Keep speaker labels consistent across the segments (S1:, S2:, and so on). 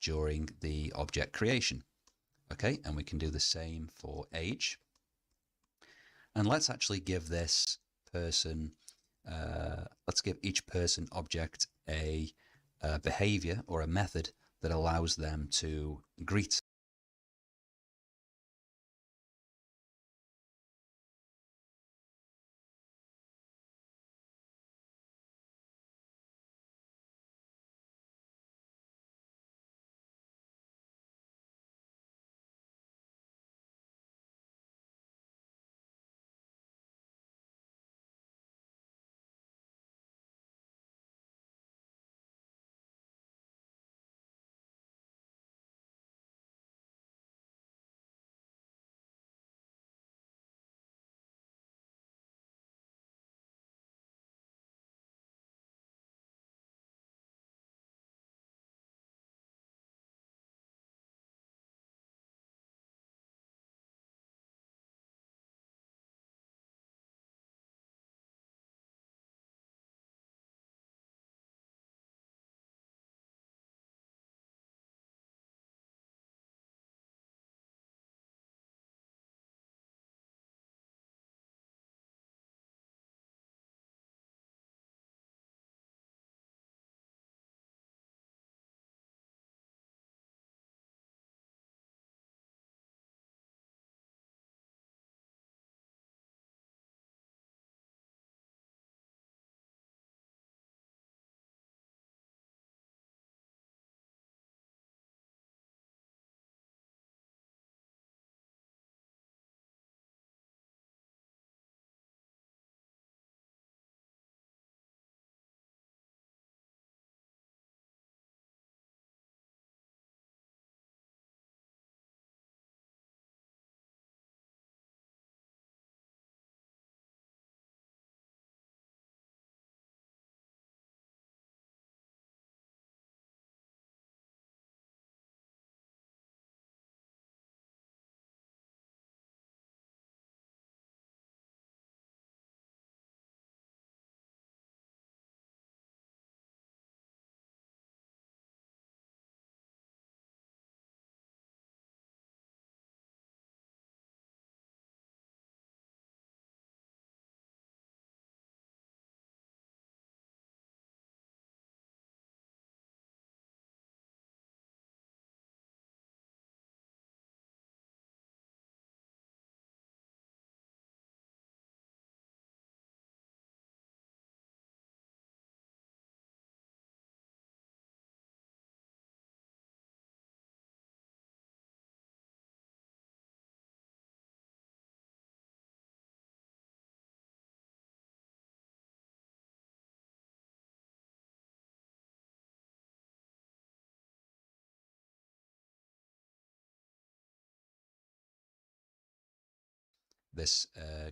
S1: during the object creation. Okay, and we can do the same for age. And let's actually give this person, let's give each person object a behavior or a method that allows them to greet.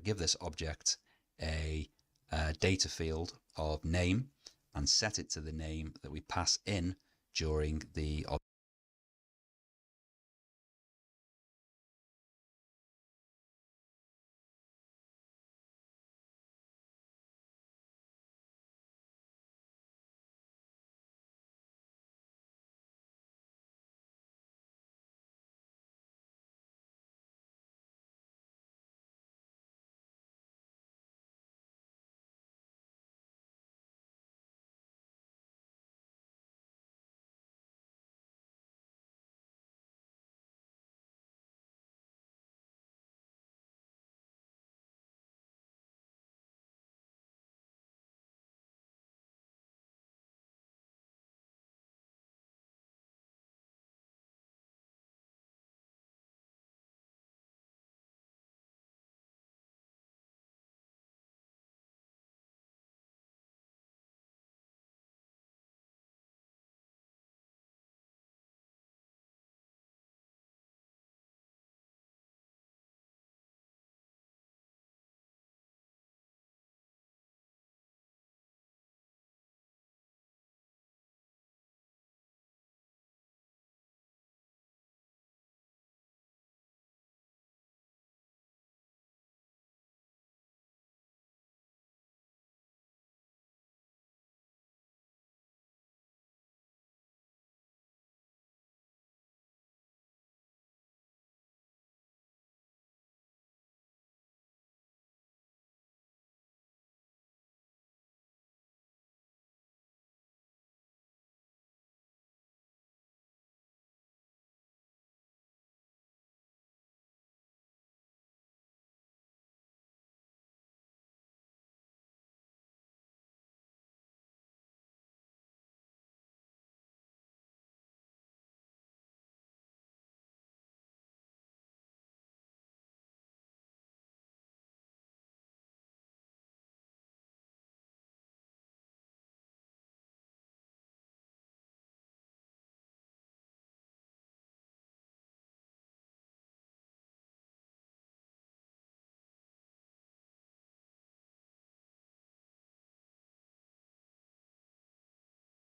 S1: Give this object a data field of name and set it to the name that we pass in during the object.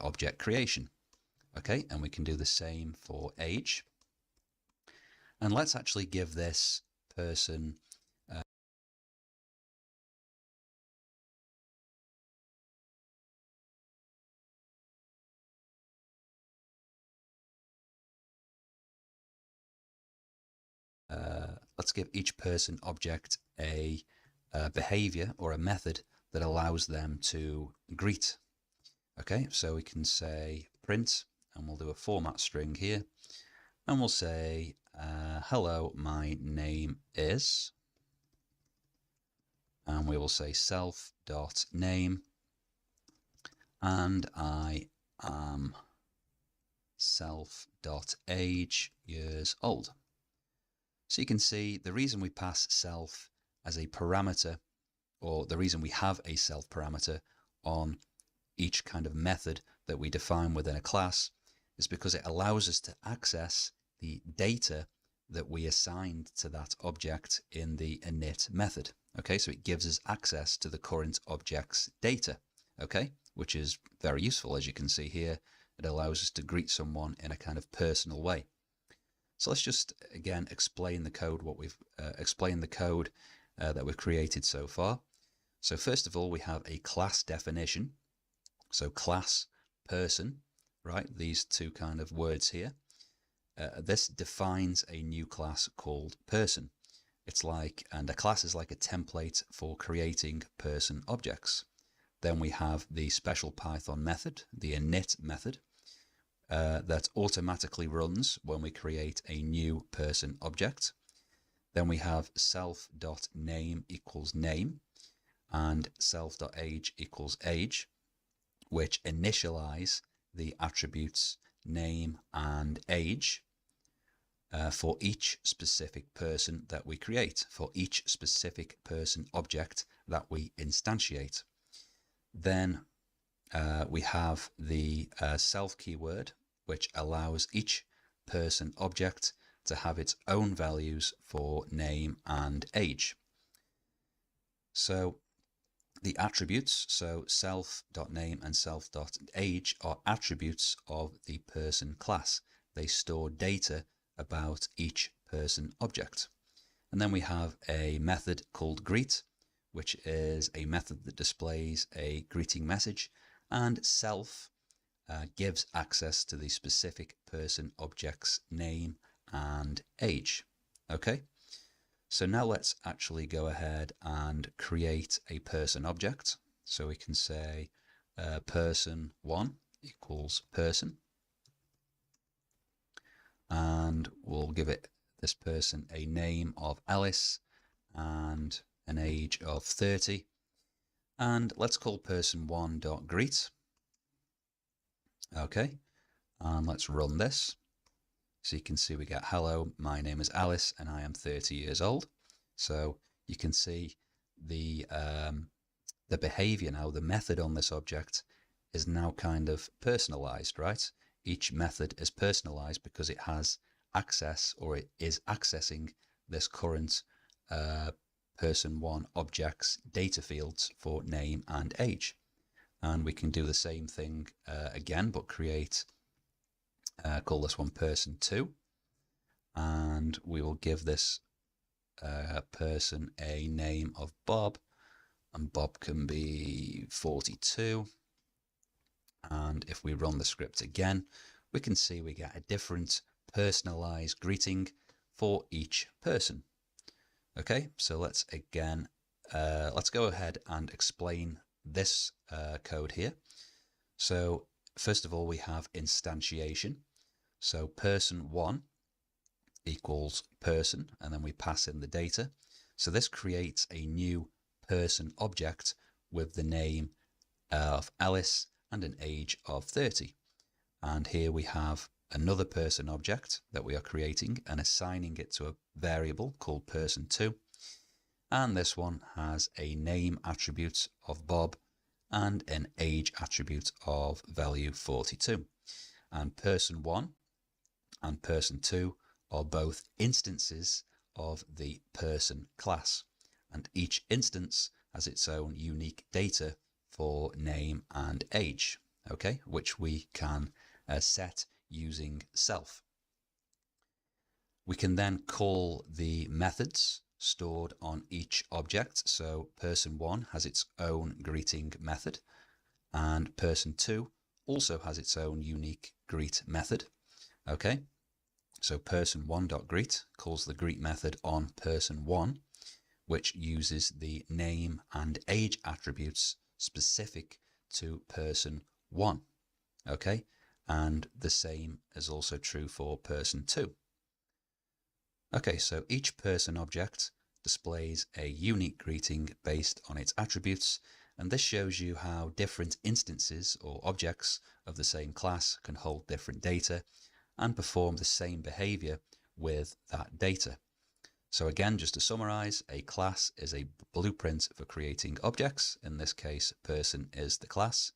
S1: object creation. Okay, and we can do the same for age. And let's actually give this person let's give each person object a behavior or a method that allows them to greet. Okay, so we can say print, and we'll do a format string here, and we'll say hello, my name is, and we will say self.name, and I am self.age years old. So you can see the reason we pass self as a parameter, or the reason we have a self parameter on each kind of method that we define within a class, is because it allows us to access the data that we assigned to that object in the init method. Okay, so it gives us access to the current object's data, okay, which is very useful. As you can see here, it allows us to greet someone in a kind of personal way. So let's just again explain the code, that we've created so far. So first of all, we have a class definition. So class person, right? These two kind of words here. This defines a new class called person. It's like, and a class is like a template for creating person objects. Then we have the special Python method, the init method, that automatically runs when we create a new person object. Then we have self.name equals name and self.age equals age, which initialize the attributes name and age for each specific person that we create, for each specific person object that we instantiate. Then we have the self keyword, which allows each person object to have its own values for name and age. So the attributes, so self.name and self.age, are attributes of the person class. They store data about each person object. And then we have a method called greet, which is a method that displays a greeting message, and self gives access to the specific person object's name and age. Okay, so now let's actually go ahead and create a person object. So we can say person1 equals person, and we'll give this person a name of Alice and an age of 30. And let's call person1.greet. Okay, and let's run this. So you can see we get hello, my name is Alice and I am 30 years old. So you can see the behavior now, the method on this object is now kind of personalized, right? Each method is personalized because it has access, or it is accessing this current person1 object's data fields for name and age. And we can do the same thing again, but call this one person2, and we will give this person a name of Bob, and Bob can be 42. And if we run the script again, we can see we get a different personalized greeting for each person. Okay, so let's go ahead and explain this code here. So first of all, we have instantiation. So person1 equals person, and then we pass in the data. So this creates a new person object with the name of Alice and an age of 30. And here we have another person object that we are creating and assigning it to a variable called person2. And this one has a name attribute of Bob and an age attribute of value 42. And person1 and person2 are both instances of the person class, and each instance has its own unique data for name and age. okay, which we can set using self. We can then call the methods stored on each object. So person1 has its own greeting method, and person2 also has its own unique greet method. Okay, so person1.greet calls the greet method on person1, which uses the name and age attributes specific to person1. Okay, and the same is also true for person2. Okay, so each person object displays a unique greeting based on its attributes, and this shows you how different instances or objects of the same class can hold different data and perform the same behavior with that data. So again, just to summarize, a class is a blueprint for creating objects. In this case, person is the class.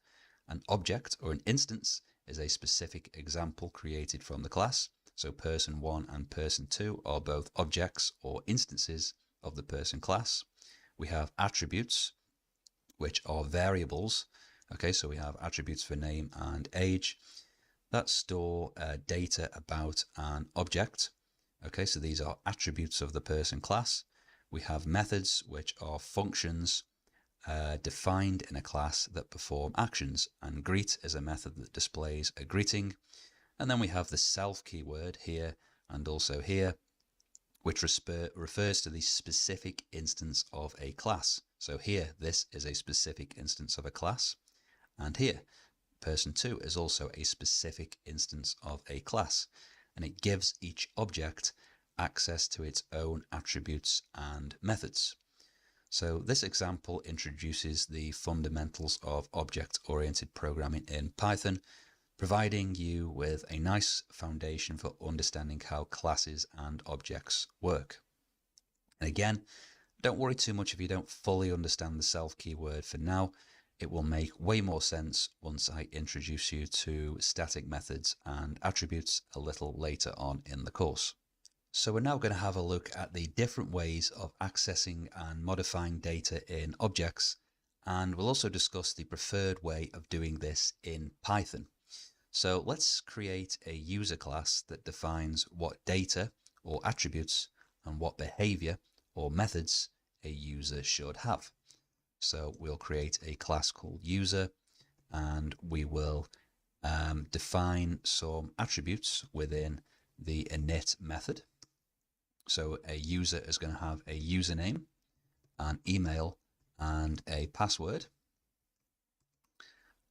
S1: An object or an instance is a specific example created from the class. So person1 and person2 are both objects or instances of the person class. We have attributes, which are variables. Okay, so we have attributes for name and age that store data about an object. Okay, so these are attributes of the person class. We have methods, which are functions defined in a class that perform actions, and greet is a method that displays a greeting. And then we have the self keyword here and also here, which refers to the specific instance of a class. So here, this is a specific instance of a class, and here, person2 is also a specific instance of a class, and it gives each object access to its own attributes and methods. So this example introduces the fundamentals of object-oriented programming in Python, providing you with a nice foundation for understanding how classes and objects work. And again, don't worry too much if you don't fully understand the self keyword for now. It will make way more sense once I introduce you to static methods and attributes a little later on in the course. So we're now going to have a look at the different ways of accessing and modifying data in objects, and we'll also discuss the preferred way of doing this in Python. So let's create a user class that defines what data or attributes and what behavior or methods a user should have. So we'll create a class called user, and we will define some attributes within the init method. So a user is going to have a username, an email, and a password.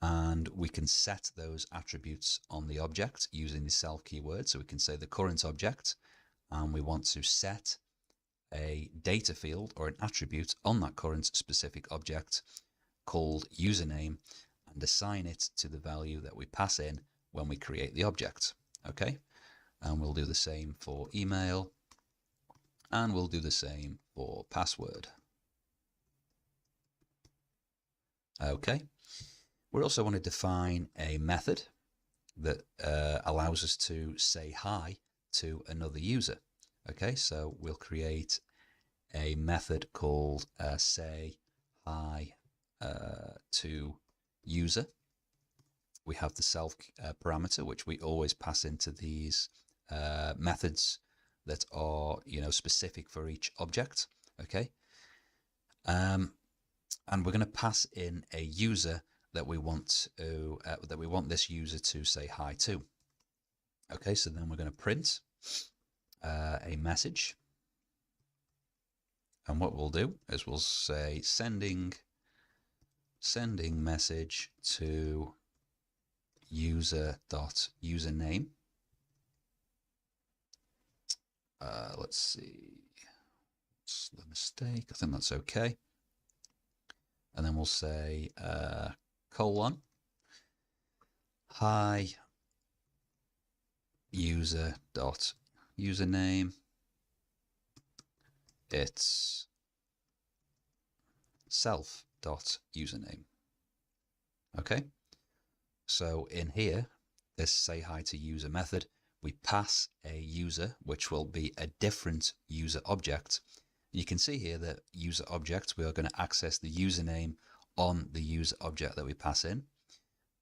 S1: And we can set those attributes on the object using the self keyword. So we can say the current object, and we want to set a data field or an attribute on that current specific object called username, and assign it to the value that we pass in when we create the object. Okay, and we'll do the same for email, and we'll do the same for password. Okay. We also want to define a method that allows us to say hi to another user. Okay, so we'll create a method called say hi to user. We have the self parameter, which we always pass into these methods that are, specific for each object. Okay, and we're going to pass in a user that we want this user to say hi to. Okay, so then we're going to print a message, and what we'll do is we'll say sending message to user.username. Let's see, what's the mistake? I think that's okay. And then we'll say colon hi user.username, it's self.username. Okay, so in here, this say hi to user method, we pass a user, which will be a different user object. You can see here that user object, we are going to access the username on the user object that we pass in.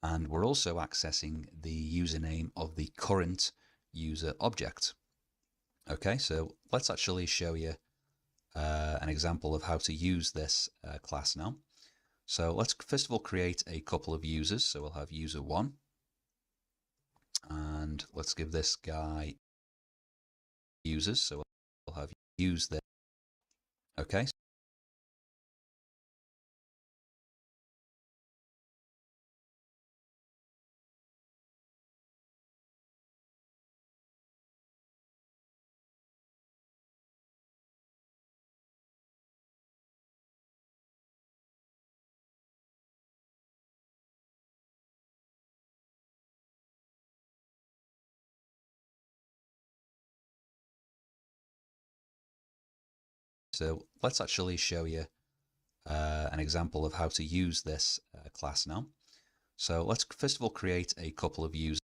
S1: and we're also accessing the username of the current user object. Okay, so let's actually show you an example of how to use this class now. So let's first of all create a couple of users. So we'll have user 1, and let's give this guy users. So we'll have use this. Okay. So let's actually show you an example of how to use this class now. So let's first of all create a couple of users.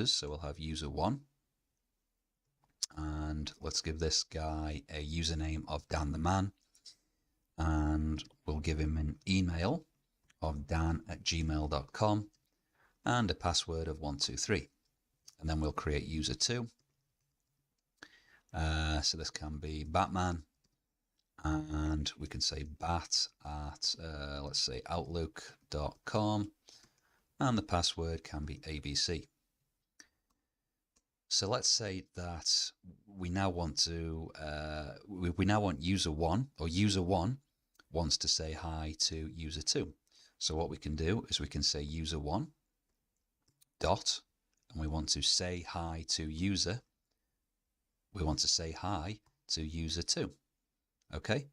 S1: So we'll have user 1, and let's give this guy a username of Dan the Man, and we'll give him an email of dan@gmail.com and a password of 123. And then we'll create user 2. So this can be Batman, and we can say bat at let's say outlook.com, and the password can be ABC. So let's say that we now want to we now want user 1, or user 1 wants to say hi to user 2. So what we can do is we can say user 1 dot, and we want to say hi to user. We want to say hi to user 2. Okay,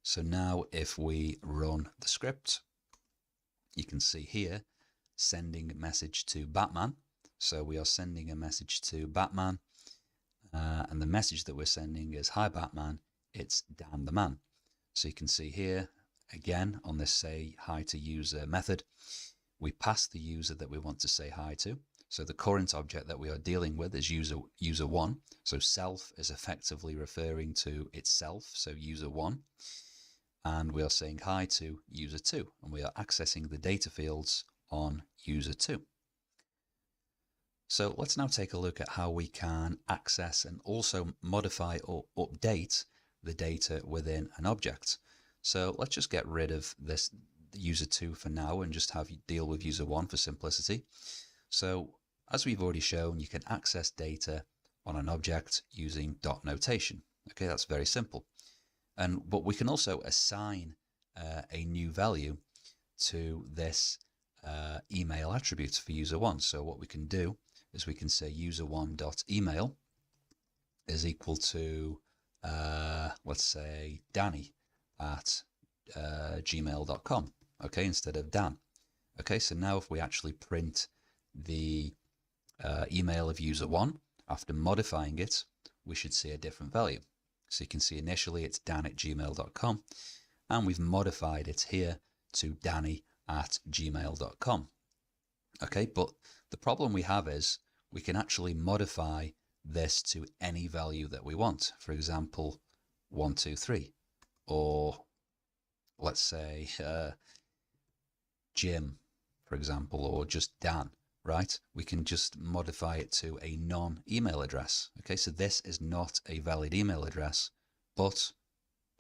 S1: so now if we run the script, you can see here sending message to Batman. So we are sending a message to Batman, and the message that we're sending is, hi Batman, it's Dan the Man. So you can see here again on this say hi to user method, we pass the user that we want to say hi to. So the current object that we are dealing with is user 1. So self is effectively referring to itself, so user 1. And we are saying hi to user 2, and we are accessing the data fields on user 2. So let's now take a look at how we can access and also modify or update the data within an object. So let's just get rid of this user 2 for now and just have you deal with user 1 for simplicity. So as we've already shown, you can access data on an object using dot notation. Okay, that's very simple. But we can also assign a new value to this email attribute for user 1. So what we can do is we can say user1.email is equal to, let's say, danny@gmail.com, okay, instead of Dan. Okay, so now if we actually print the email of user 1, after modifying it, we should see a different value. So you can see initially it's dan@gmail.com, and we've modified it here to danny@gmail.com. Okay, but the problem we have is we can actually modify this to any value that we want. For example, 123, or let's say Jim, for example, or just Dan, right? We can just modify it to a non-email address. Okay, so this is not a valid email address, but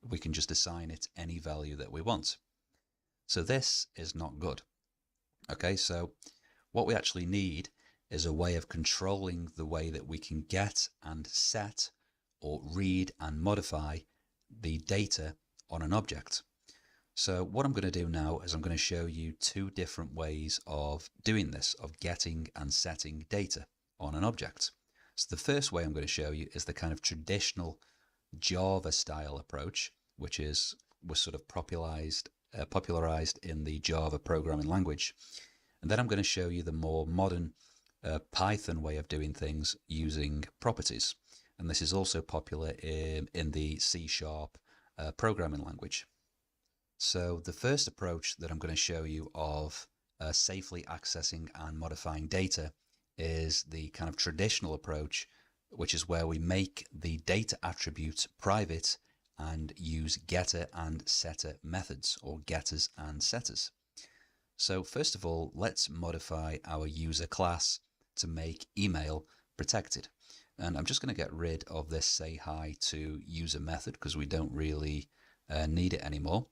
S1: we can just assign it any value that we want. So this is not good. Okay, so what we actually need is a way of controlling the way that we can get and set or read and modify the data on an object. So what I'm going to do now is I'm going to show you two different ways of doing this, of getting and setting data on an object. So the first way I'm going to show you is the kind of traditional Java style approach, which was sort of popularized in the Java programming language. And then I'm going to show you the more modern Python way of doing things using properties. And this is also popular in the C# programming language. So the first approach that I'm going to show you of safely accessing and modifying data is the kind of traditional approach, which is where we make the data attribute private and use getter and setter methods, or getters and setters. So first of all, let's modify our user class to make email protected. And I'm just going to get rid of this say hi to user method because we don't really need it anymore.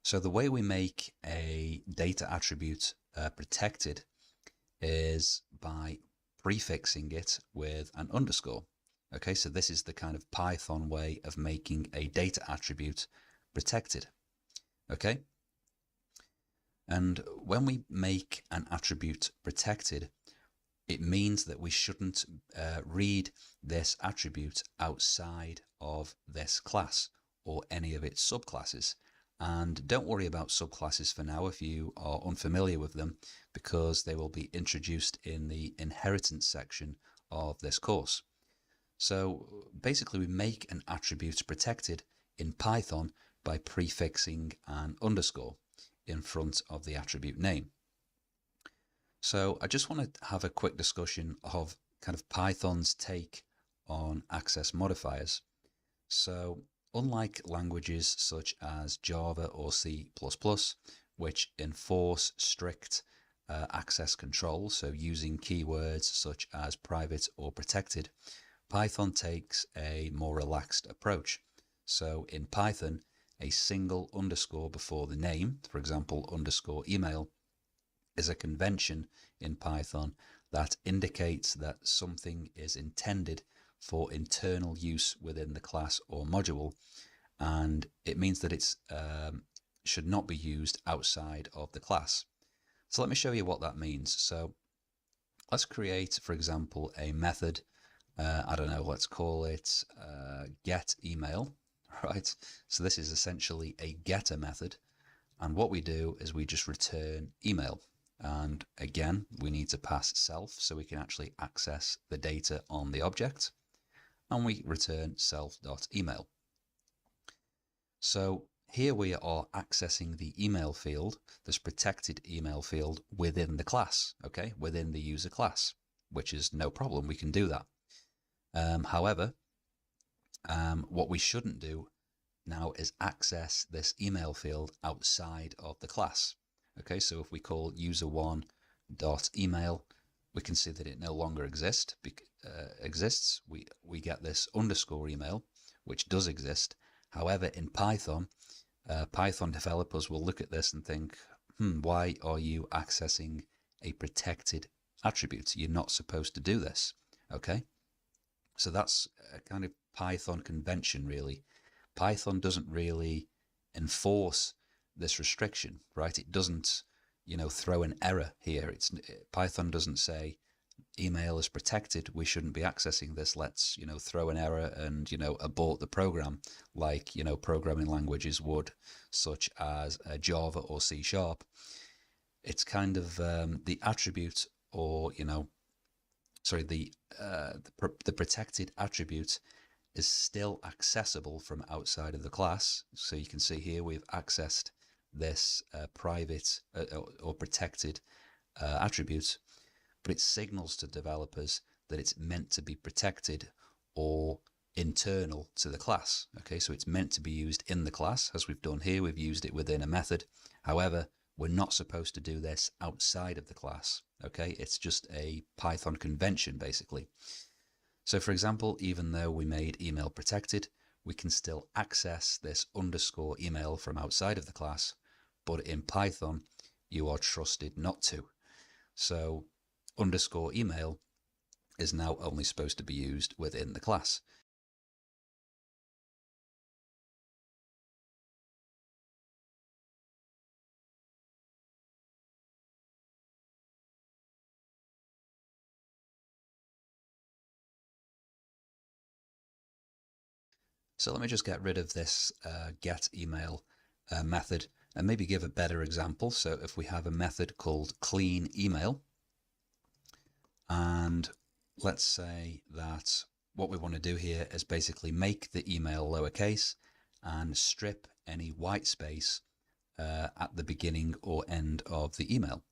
S1: So the way we make a data attribute protected is by prefixing it with an underscore. Okay, so this is the kind of Python way of making a data attribute protected. Okay, and when we make an attribute protected, it means that we shouldn't read this attribute outside of this class or any of its subclasses. And don't worry about subclasses for now if you are unfamiliar with them, because they will be introduced in the inheritance section of this course. So basically we make an attribute protected in Python by prefixing an underscore in front of the attribute name. So I just want to have a quick discussion of kind of Python's take on access modifiers. So unlike languages such as Java or C++, which enforce strict access control, so using keywords such as private or protected, Python takes a more relaxed approach. So in Python, a single underscore before the name, for example, underscore email, is a convention in Python that indicates that something is intended for internal use within the class or module, and it means that it should not be used outside of the class. So let me show you what that means. So let's create, for example, a method. I don't know, let's call it get email, right? So this is essentially a getter method, and what we do is we just return email. And again, we need to pass self so we can actually access the data on the object, and we return self.email. So here we are accessing the email field, this protected email field within the class, okay, within the user class, which is no problem, we can do that. However, what we shouldn't do now is access this email field outside of the class. Okay, so if we call user1.email, we can see that it no longer exists. We get this underscore email, which does exist. However, in Python, Python developers will look at this and think, why are you accessing a protected attribute? You're not supposed to do this. Okay, so that's a kind of Python convention, really. Python doesn't really enforce this restriction, right? It doesn't, throw an error here. Python doesn't say email is protected, we shouldn't be accessing this, let's, throw an error and, abort the program like, programming languages would, such as Java or C#. It's kind of the attribute, or, the protected attribute is still accessible from outside of the class. So you can see here we've accessed this private or protected attribute, but it signals to developers that it's meant to be protected or internal to the class. Okay, so it's meant to be used in the class, as we've done here. We've used it within a method. However, we're not supposed to do this outside of the class. Okay, it's just a Python convention, basically. So for example, even though we made email protected, we can still access this underscore email from outside of the class, but in Python, you are trusted not to. So underscore email is now only supposed to be used within the class. So let me just get rid of this get email method and maybe give a better example. So if we have a method called clean email, and let's say that what we want to do here is basically make the email lowercase and strip any white space at the beginning or end of the email.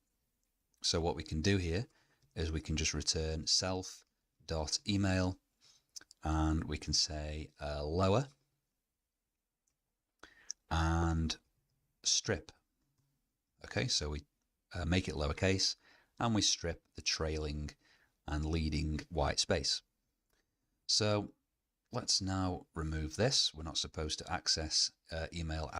S1: So what we can do here is we can just return self.email, and we can say lower and strip. Okay, so we make it lowercase and we strip the trailing and leading white space. So let's now remove this. We're not supposed to access email.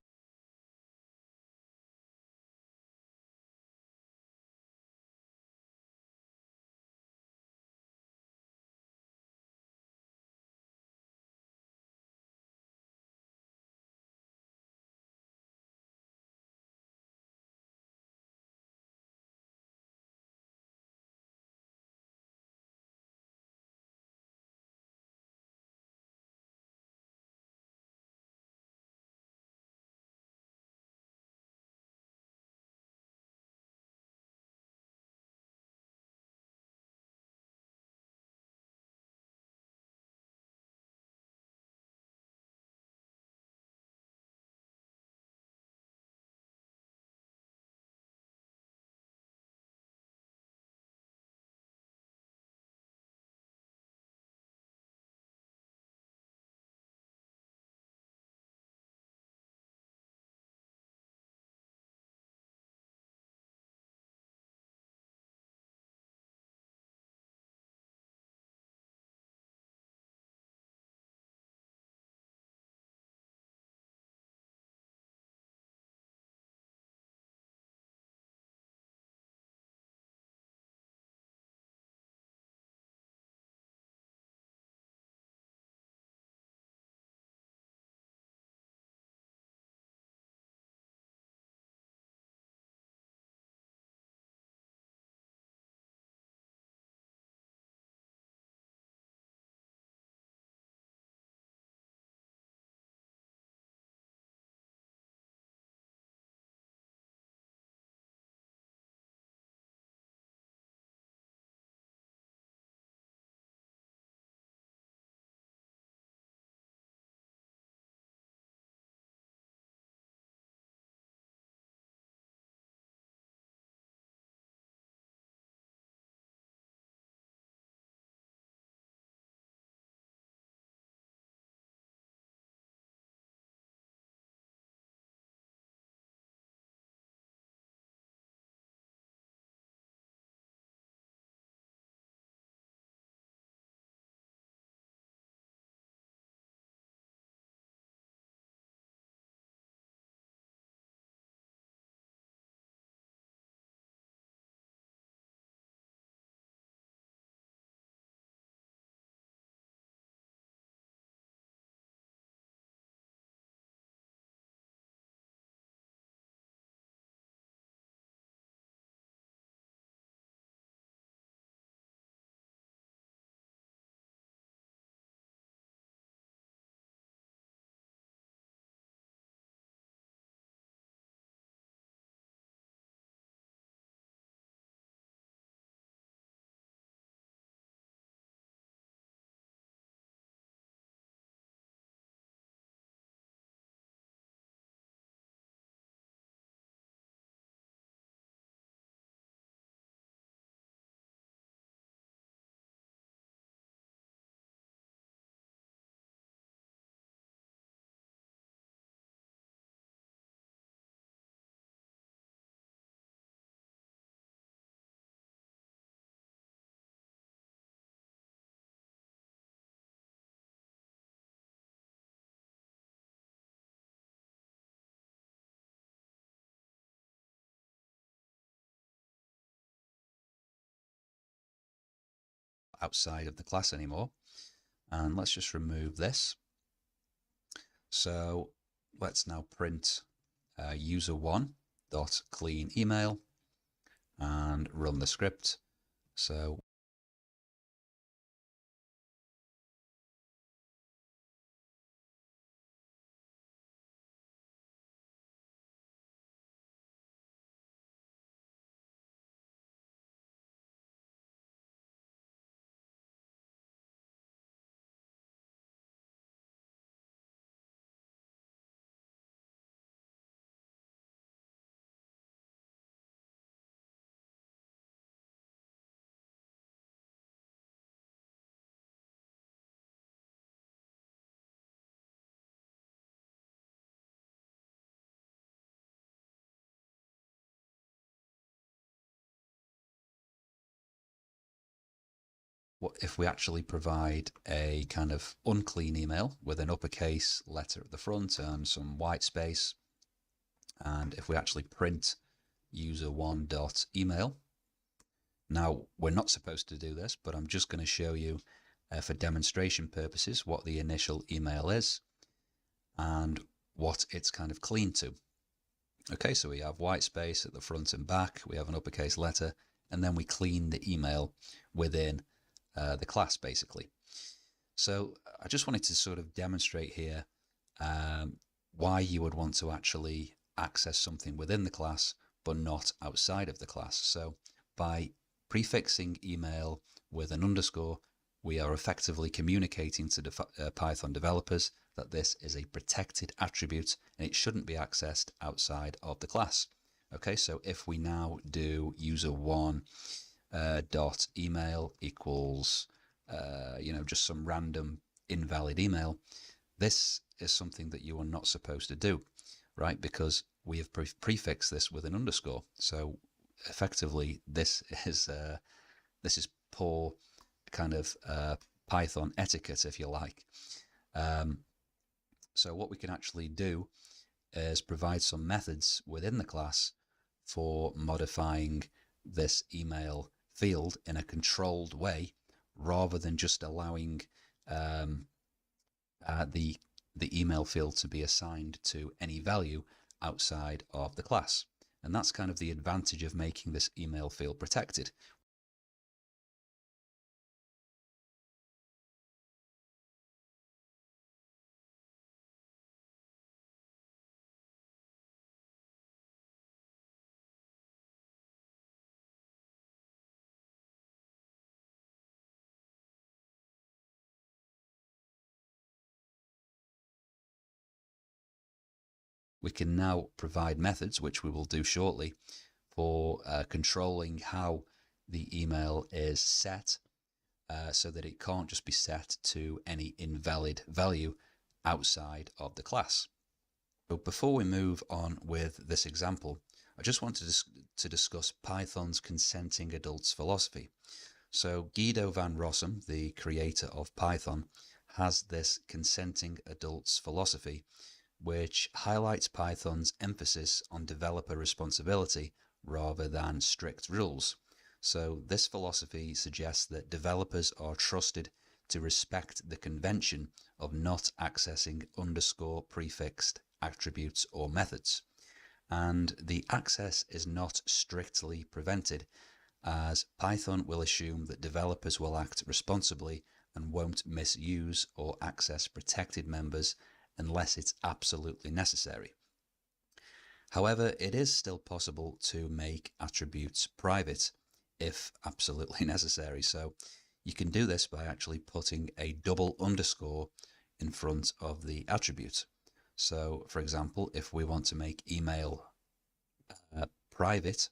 S1: Outside of the class anymore. And let's just remove this. So let's now print user1.clean email and run the script. So what if we actually provide a kind of unclean email with an uppercase letter at the front and some white space, and if we actually print user1.email. Now, we're not supposed to do this, but I'm just going to show you for demonstration purposes what the initial email is and what it's kind of clean to. Okay, so we have white space at the front and back, we have an uppercase letter, and then we clean the email within the class, basically. So I just wanted to sort of demonstrate here why you would want to actually access something within the class but not outside of the class. So by prefixing email with an underscore, we are effectively communicating to Python developers that this is a protected attribute and it shouldn't be accessed outside of the class. Okay, so if we now do user1 dot email equals just some random invalid email, this is something that you are not supposed to do, right? Because we have prefixed this with an underscore. So effectively, this is poor kind of Python etiquette, if you like. So what we can actually do is provide some methods within the class for modifying this email field in a controlled way, rather than just allowing the email field to be assigned to any value outside of the class. And that's kind of the advantage of making this email field protected. We can now provide methods, which we will do shortly, for controlling how the email is set so that it can't just be set to any invalid value outside of the class. So before we move on with this example, I just wanted to discuss Python's consenting adults philosophy. So Guido van Rossum, the creator of Python, has this consenting adults philosophy, which highlights Python's emphasis on developer responsibility rather than strict rules. So this philosophy suggests that developers are trusted to respect the convention of not accessing underscore prefixed attributes or methods. And the access is not strictly prevented, as Python will assume that developers will act responsibly and won't misuse or access protected members unless it's absolutely necessary. However, it is still possible to make attributes private if absolutely necessary. So you can do this by actually putting a double underscore in front of the attribute. So for example, if we want to make email private,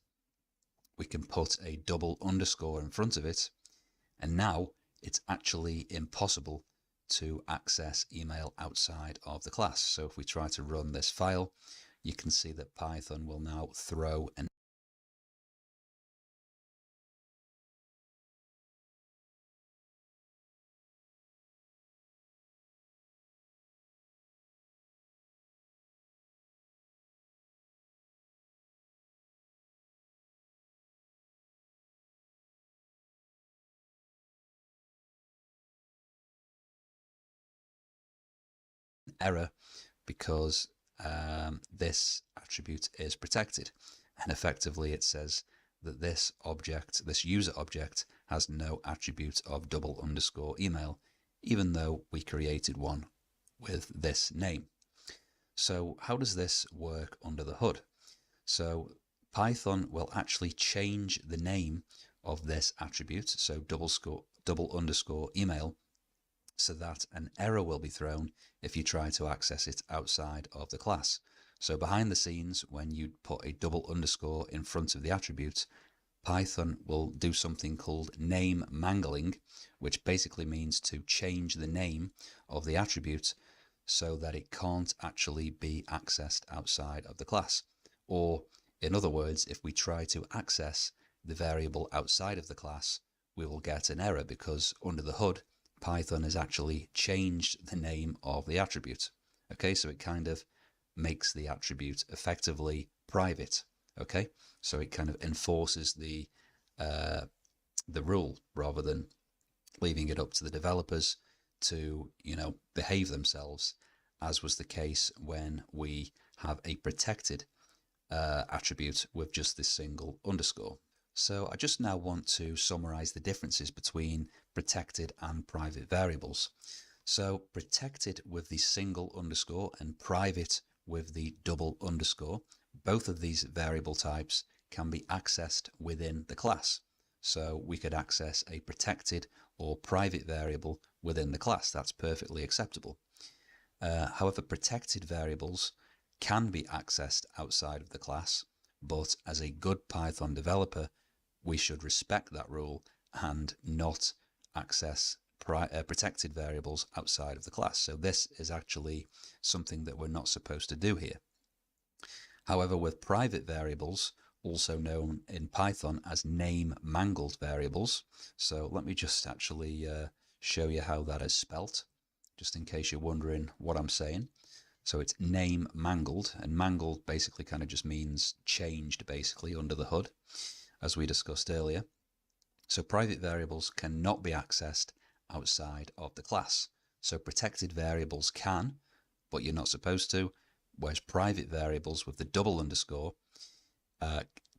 S1: we can put a double underscore in front of it, and now it's actually impossible to access email outside of the class. So if we try to run this file, you can see that Python will now throw an error because this attribute is protected, and effectively it says that this object, this user object, has no attribute of double underscore email, even though we created one with this name. So how does this work under the hood? So Python will actually change the name of this attribute, so double underscore email, so that an error will be thrown if you try to access it outside of the class. So behind the scenes, when you put a double underscore in front of the attribute, Python will do something called name mangling, which basically means to change the name of the attribute so that it can't actually be accessed outside of the class. Or in other words, if we try to access the variable outside of the class, we will get an error because under the hood, Python has actually changed the name of the attribute. Okay, so it kind of makes the attribute effectively private. Okay, so it kind of enforces the rule rather than leaving it up to the developers to, behave themselves, as was the case when we have a protected attribute with just this single underscore. So I just now want to summarize the differences between protected and private variables. So protected with the single underscore and private with the double underscore, both of these variable types can be accessed within the class. So we could access a protected or private variable within the class. That's perfectly acceptable. However, protected variables can be accessed outside of the class, but as a good Python developer, we should respect that rule and not access protected variables outside of the class. So this is actually something that we're not supposed to do here. However, with private variables, also known in Python as name-mangled variables, so let me just actually show you how that is spelt, just in case you're wondering what I'm saying. So it's name-mangled, and mangled basically kind of just means changed, basically, under the hood, as we discussed earlier. So private variables cannot be accessed outside of the class. So protected variables can, but you're not supposed to, whereas private variables with the double underscore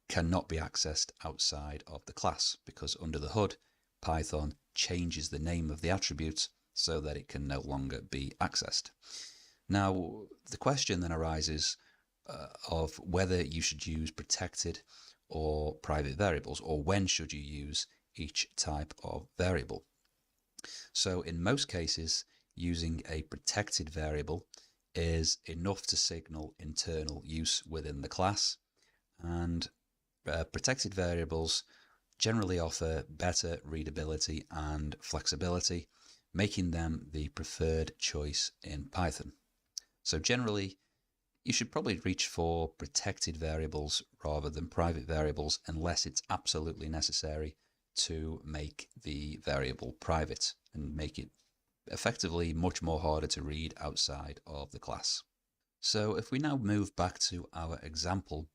S1: cannot be accessed outside of the class, because under the hood, Python changes the name of the attribute so that it can no longer be accessed. Now, the question then arises of whether you should use protected or private variables, or when should you use each type of variable. So in most cases, using a protected variable is enough to signal internal use within the class, and protected variables generally offer better readability and flexibility, making them the preferred choice in Python. So generally, you should probably reach for protected variables rather than private variables unless it's absolutely necessary to make the variable private and make it effectively much more harder to read outside of the class. So if we now move back to our example,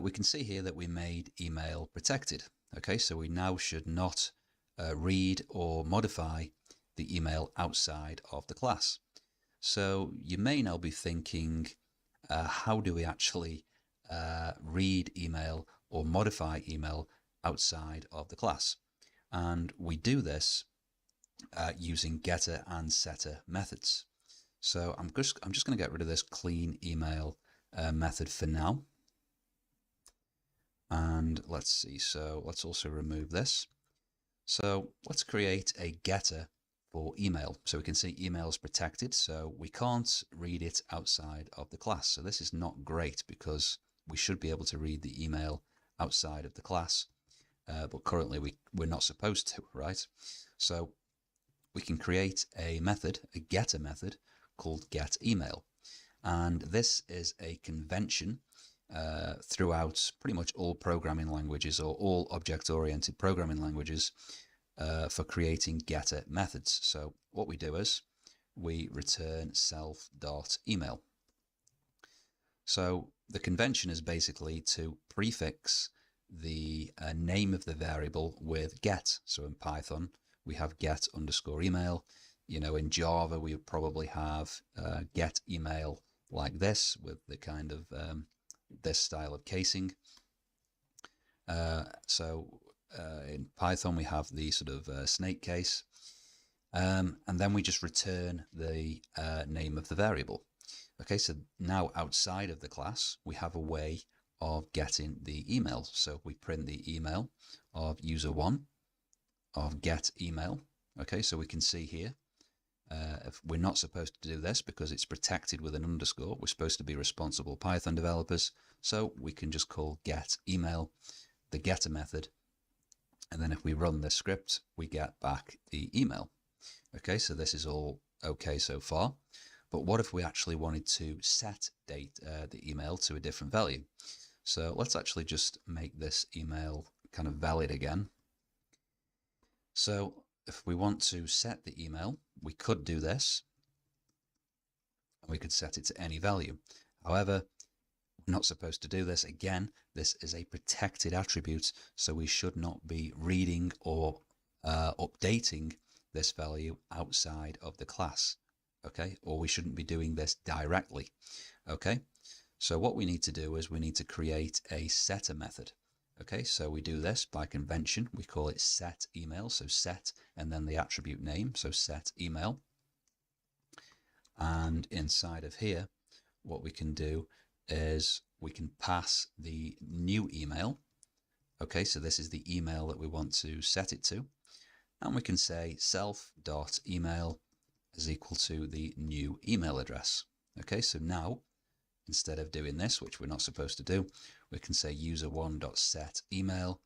S1: we can see here that we made email protected. Okay, so we now should not read or modify the email outside of the class. So you may now be thinking, how do we actually read email or modify email outside of the class? And we do this using getter and setter methods. So I'm just going to get rid of this clean email method for now. And let's see, so let's also remove this. So let's create a getter for email. So we can see email is protected, so we can't read it outside of the class. So this is not great because we should be able to read the email outside of the class, but currently we're not supposed to, right? So we can create a method, a getter method called getEmail. And this is a convention throughout pretty much all programming languages or all object-oriented programming languages for creating getter methods. So what we do is we return self.email. So the convention is basically to prefix the name of the variable with get. So in Python, we have get underscore email. You know, in Java, we would probably have get email like this with the kind of this style of casing. In Python, we have the sort of snake case. And then we just return the name of the variable. Okay, so now outside of the class, we have a way of getting the email. So we print the email of user1 of get email. Okay, so we can see here, if we're not supposed to do this because it's protected with an underscore. We're supposed to be responsible Python developers. So we can just call get email, the getter method. And then if we run this script, we get back the email. Okay, so this is all okay so far. But what if we actually wanted to set the email to a different value? So let's actually just make this email kind of valid again. So if we want to set the email, we could do this. And we could set it to any value. However, we're not supposed to do this. Again, this is a protected attribute, so we should not be reading or updating this value outside of the class, okay? Or we shouldn't be doing this directly, okay? So what we need to do is we need to create a setter method, okay? So we do this by convention. We call it set email, so set and then the attribute name, so set email. And inside of here, what we can do is we can pass the new email. Okay, so this is the email that we want to set it to. And we can say self.email is equal to the new email address. Okay, so now, instead of doing this, which we're not supposed to do, we can say user1.set email,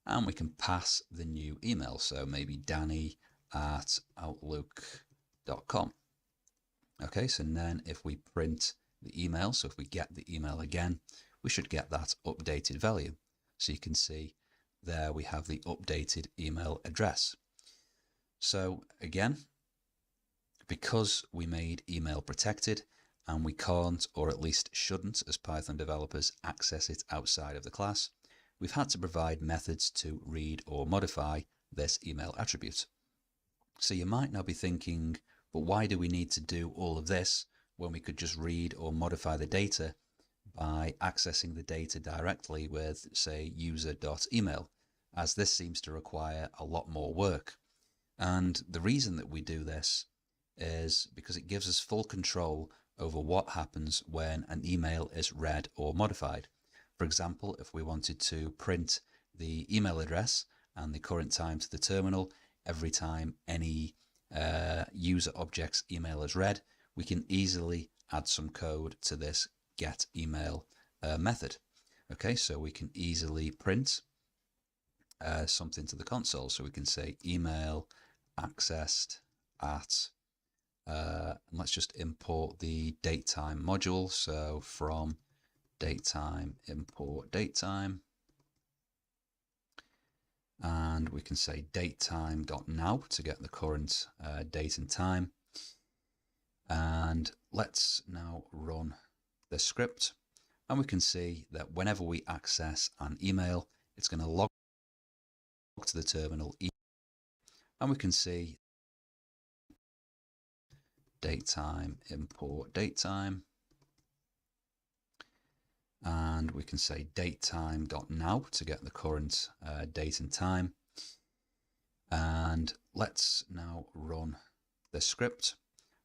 S1: and we can pass the new email. So maybe danny@outlook.com. Okay, so then if we print the email, so if we get the email again, we should get that updated value. So you can see there we have the updated email address. So again, because we made email protected and we can't, or at least shouldn't as Python developers, access it outside of the class, we've had to provide methods to read or modify this email attribute. So you might now be thinking, but why do we need to do all of this when we could just read or modify the data by accessing the data directly with, say, user.email, as this seems to require a lot more work. And the reason that we do this is because it gives us full control over what happens when an email is read or modified. For example, if we wanted to print the email address and the current time to the terminal every time any user object's email is read, we can easily add some code to this get email method. Okay, so we can easily print something to the console. So we can say email accessed at, let's just import the datetime module. So from datetime import datetime. And we can say datetime.now to get the current date and time. And let's now run the script. And we can see that whenever we access an email, it's going to log to the terminal. And we can see datetime import datetime. And we can say datetime.now to get the current date and time. And let's now run the script.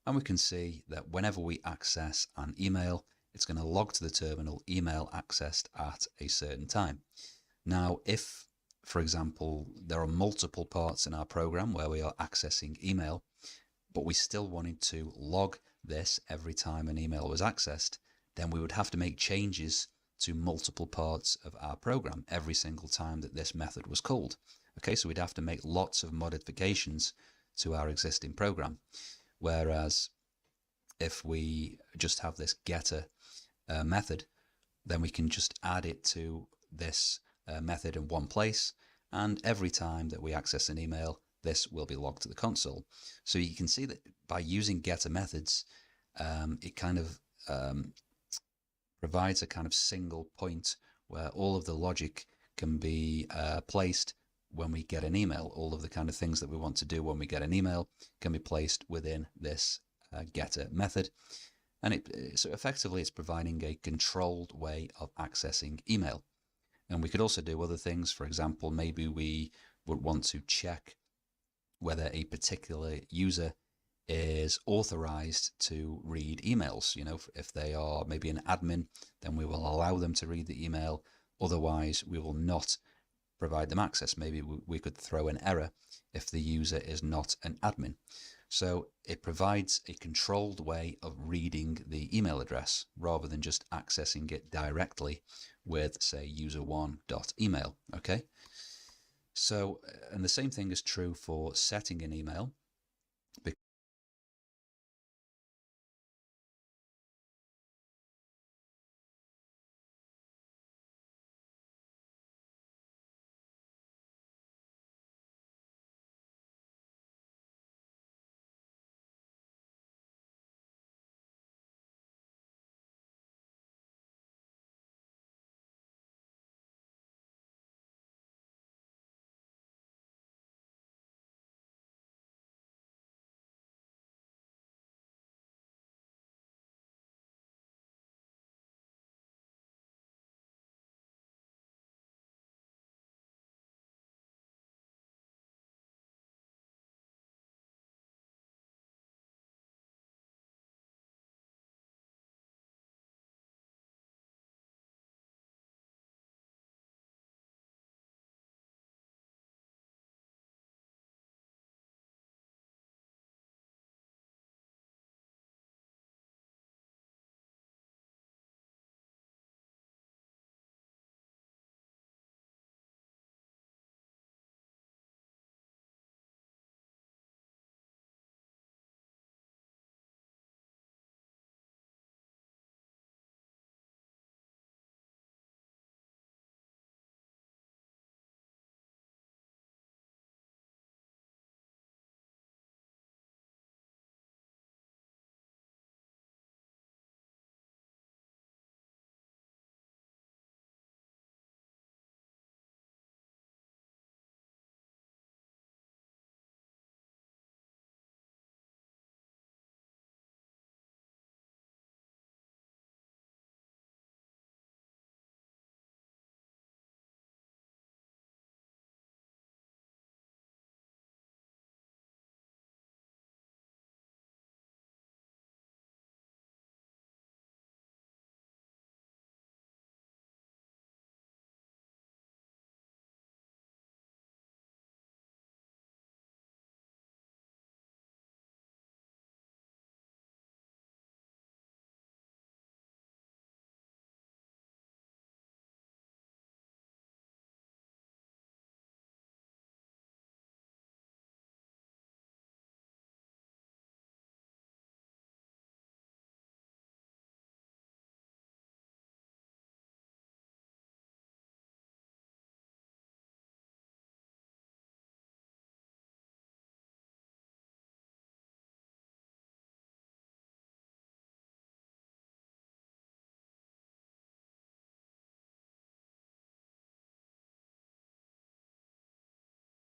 S1: And we can see that whenever we access an email, it's going to log to the terminal email accessed at a certain time. Now, if, for example, there are multiple parts in our program where we are accessing email, but we still wanted to log this every time an email was accessed, then we would have to make changes to multiple parts of our program every single time that this method was called. Okay, so we'd have to make lots of modifications to our existing program. Whereas if we just have this getter method, then we can just add it to this method in one place, and every time that we access an email, this will be logged to the console. So you can see that by using getter methods, it kind of provides a kind of single point where all of the logic can be placed when we get an email. All of the kind of things that we want to do when we get an email can be placed within this getter method. And so effectively it's providing a controlled way of accessing email. And we could also do other things. For example, maybe we would want to check whether a particular user is authorized to read emails. You know, if they are maybe an admin, then we will allow them to read the email. Otherwise, we will not provide them access. Maybe we could throw an error if the user is not an admin. So it provides a controlled way of reading the email address rather than just accessing it directly with, say, user1.email. Okay. So, and the same thing is true for setting an email,